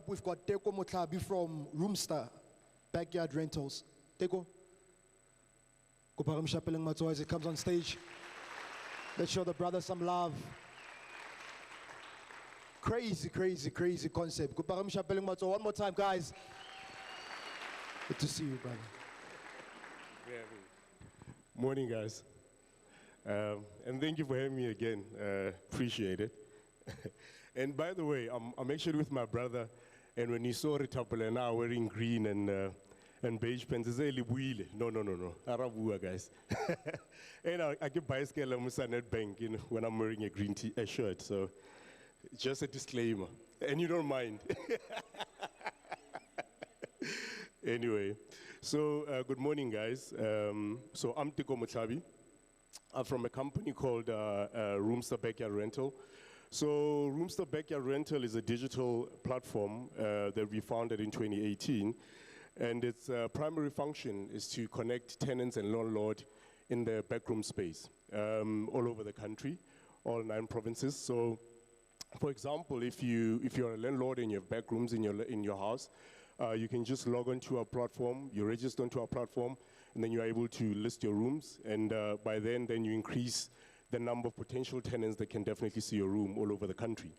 up, we've got Teko Motlhabi from Roomster Backyard Rentals. Teko. As he comes on stage. Let's show the brother some love. Crazy, crazy, crazy concept. One more time, guys. Good to see you, brother. Yeah. Morning, guys. And thank you for having me again. Appreciate it. And by the way, I'm actually with my brother, and when he saw Ritapole now wearing green and beige pants, he said, no. Arabua, guys. And I get bicycle at bank, when I'm wearing a green shirt. So just a disclaimer. And you don't mind. Anyway, so good morning, guys. So I'm Teko Motlhabi. I'm from a company called Roomster Backyard Rental. So Roomster Backyard Rental is a digital platform that we founded in 2018. And its primary function is to connect tenants and landlord in their backroom space all over the country, all 9 provinces. So, for example, if you're a landlord and you have backrooms in your house, you can just log onto our platform, you register onto our platform, and then you're able to list your rooms. And by then you increase the number of potential tenants that can definitely see your room all over the country.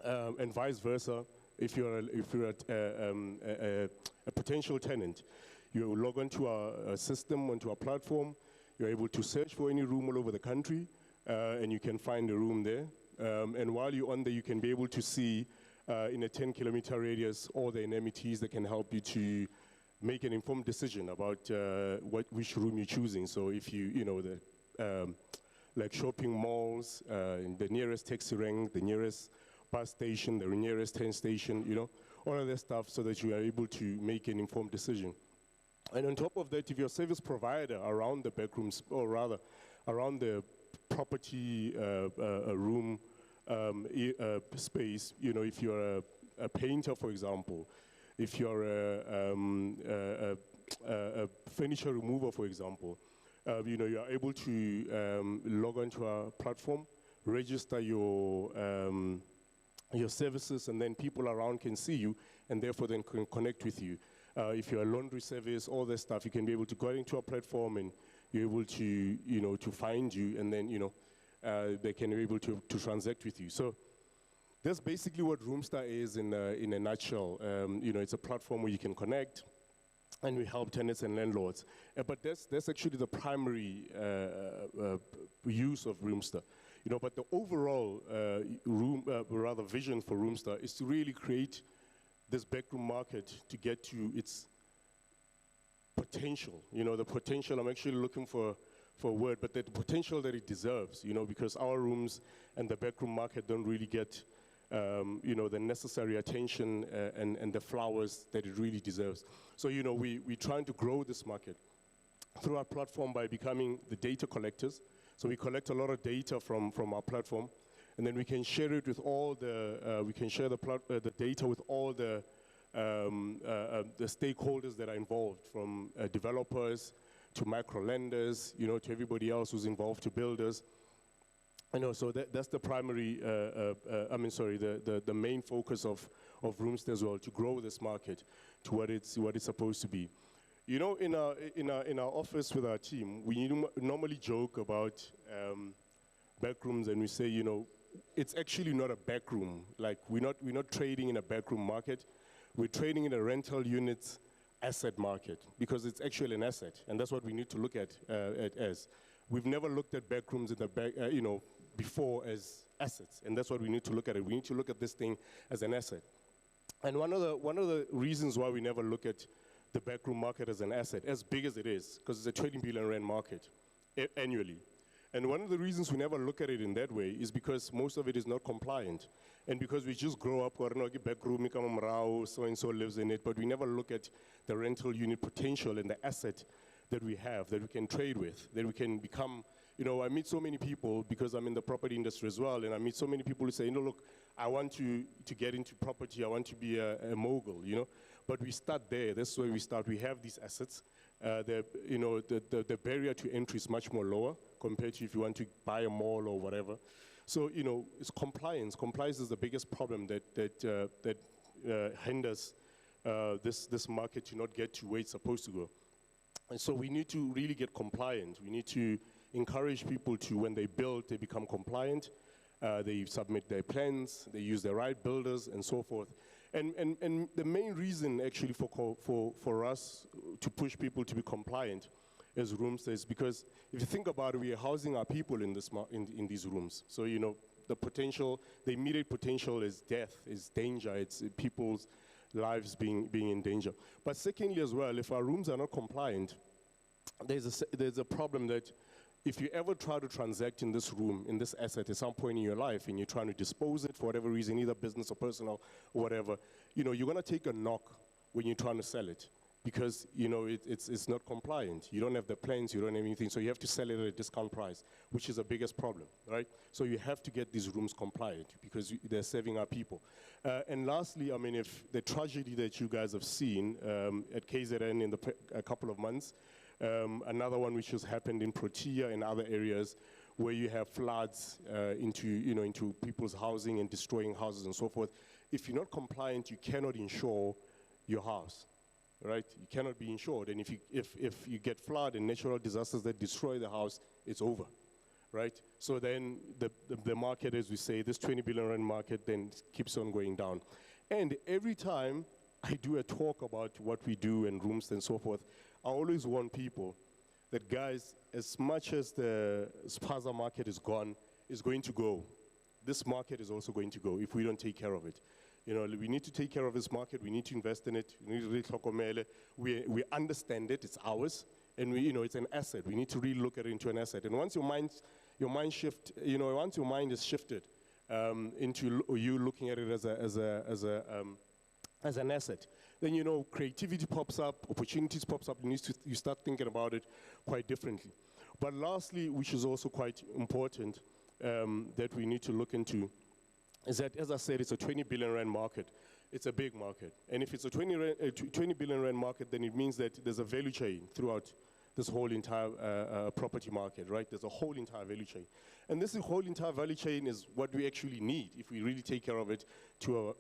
And vice versa. If you're a potential tenant, you log onto our system, onto our platform, you're able to search for any room all over the country, and you can find a room there. And while you're on there, you can be able to see in a 10-kilometer radius all the amenities that can help you to make an informed decision about which room you're choosing. So if like shopping malls, in the nearest taxi rank, the nearest bus station, the nearest train station, all of that stuff, so that you are able to make an informed decision. And on top of that, if you're a service provider around the backrooms, or rather around the property room space, if you're a painter, for example, if you're a furniture remover, for example, you are able to log onto our platform, register your services, and then people around can see you, and therefore then can connect with you. If you're a laundry service, all that stuff, you can be able to go into our platform, and you're able to, to find you, and then, they can be able to transact with you. So that's basically what Roomster is in a nutshell. It's a platform where you can connect, and we help tenants and landlords. But that's actually the primary use of Roomster. But the overall vision for Roomster is to really create this backroom market to get to its potential. The potential, I'm actually looking for a word, but the potential that it deserves, because our rooms and the backroom market don't really get the necessary attention and the flowers that it really deserves. So, we're trying to grow this market through our platform by becoming the data collectors. So we collect a lot of data from our platform, and then we can share it with all the, the data with all the stakeholders that are involved, from developers to micro lenders, to everybody else who's involved, to builders. So that's the primary, the main focus of Roomster as well, to grow this market to what it's supposed to be. In our office with our team, we normally joke about backrooms, and we say, it's actually not a backroom. Like, we're not trading in a backroom market. We're trading in a rental units asset market, because it's actually an asset, and that's what we need to look at it as. We've never looked at backrooms in the back, before as assets, and that's what we need to look at it. We need to look at this thing as an asset. And one of the reasons why we never look at the backroom market as an asset, as big as it is, because it's a 20 billion rand market annually. And one of the reasons we never look at it in that way is because most of it is not compliant. And because we just grow up, backroom, so-and-so lives in it, but we never look at the rental unit potential and the asset that we have, that we can trade with, that we can become. I meet so many people, because I'm in the property industry as well, and I meet so many people who say, look, I want to get into property, I want to be a mogul, But we start there, that's where we start. We have these assets. The barrier to entry is much more lower compared to if you want to buy a mall or whatever. So, it's compliance. Compliance is the biggest problem that hinders this market to not get to where it's supposed to go. And so we need to really get compliant. We need to encourage people to, when they build, they become compliant. They submit their plans, they use the right builders, and so forth. And the main reason actually for us to push people to be compliant as rooms is because if you think about it, we are housing our people in these rooms. So, you know, the immediate potential is death, is danger, it's people's lives being in danger. But secondly as well, if our rooms are not compliant, there's a problem that if you ever try to transact in this room, in this asset at some point in your life, and you're trying to dispose it for whatever reason, either business or personal or whatever, you know, you're gonna take a knock when you're trying to sell it because, you know, it's not compliant. You don't have the plans, you don't have anything, so you have to sell it at a discount price, which is the biggest problem, right? So you have to get these rooms compliant because they're serving our people. And lastly, I mean, if the tragedy that you guys have seen at KZN in a couple of months, another one which has happened in Protea and other areas where you have floods into people's housing and destroying houses and so forth. If you're not compliant, you cannot insure your house, right? You cannot be insured. And if you get flood and natural disasters that destroy the house, it's over, right? So then the market, as we say, this 20 billion rand market then keeps on going down. And every time I do a talk about what we do and rooms and so forth, I always warn people that, guys, as much as the spaza market is gone, is going to go, this market is also going to go if we don't take care of it. You know, we need to take care of this market, we need to invest in it, we need to really tlhokomele. We understand it, it's ours, and it's an asset. We need to really look at it into an asset. And once your mind shift, once your mind is shifted into you looking at it as an asset, then creativity pops up, opportunities pops up, you start thinking about it quite differently. But lastly, which is also quite important that we need to look into, is that, as I said, it's a 20 billion rand market. It's a big market. And if it's a 20 billion rand market, then it means that there's a value chain throughout this whole entire property market, right? There's a whole entire value chain. And this whole entire value chain is what we actually need if we really take care of it to,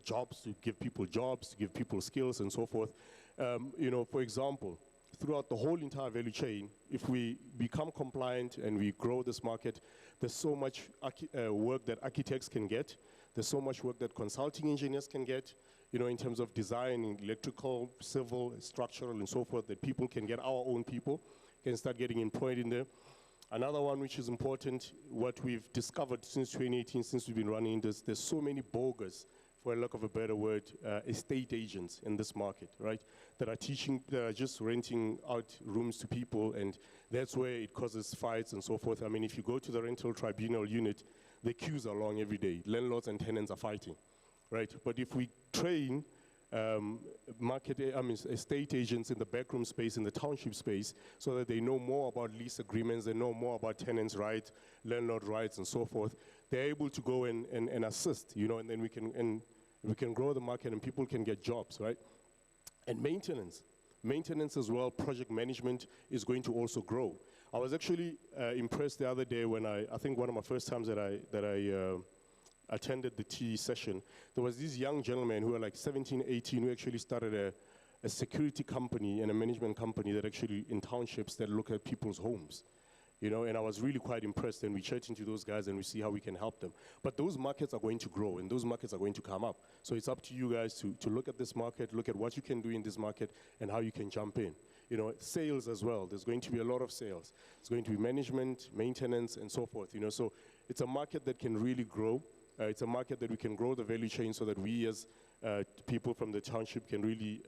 jobs, to give people jobs, to give people skills and so forth. For example, throughout the whole entire value chain, if we become compliant and we grow this market, there's so much work that architects can get. There's so much work that consulting engineers can get, in terms of design, electrical, civil, structural, and so forth, that people can get, our own people can start getting employed in there. Another one which is important, what we've discovered since 2018, since we've been running this, there's so many bogus, for a lack of a better word, estate agents in this market, right? That are just renting out rooms to people, and that's where it causes fights and so forth. I mean, if you go to the rental tribunal unit, the queues are long every day. Landlords and tenants are fighting, right? But if we train estate agents in the backroom space, in the township space, so that they know more about lease agreements, they know more about tenants' rights, landlord rights, and so forth, they're able to go and assist, and then we can grow the market and people can get jobs, right? And maintenance as well, project management is going to also grow. I was actually impressed the other day when I think one of my first times that I attended the tea session, there was these young gentlemen who were like 17, 18, who actually started a security company and a management company that actually in townships that look at people's homes. And I was really quite impressed, and we chat into those guys and we see how we can help them. But those markets are going to grow and those markets are going to come up. So it's up to you guys to look at this market, look at what you can do in this market and how you can jump in. Sales as well. There's going to be a lot of sales. It's going to be management, maintenance, and so forth. So it's a market that can really grow. It's a market that we can grow the value chain so that we as people from the township can really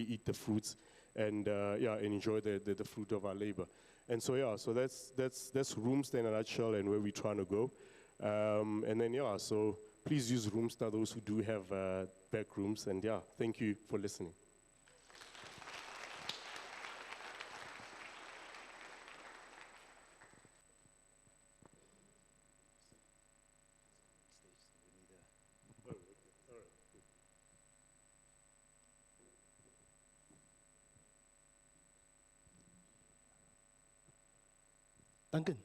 eat the fruits and enjoy the fruit of our labor. And so so that's Roomster in a nutshell and where we're trying to go. And then so please use Roomster, those who do have back rooms, and thank you for listening. Duncan.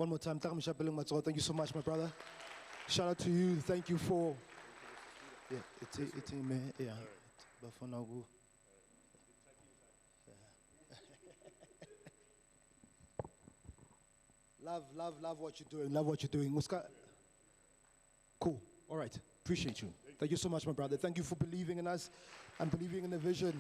One more time, thank you so much, my brother. Shout out to you. Thank you for. Yeah, it's in yeah. But for now, go. Love what you're doing. Love what you're doing. Muska. Cool. All right. Appreciate you. Thank you so much, my brother. Thank you for believing in us and believing in the vision.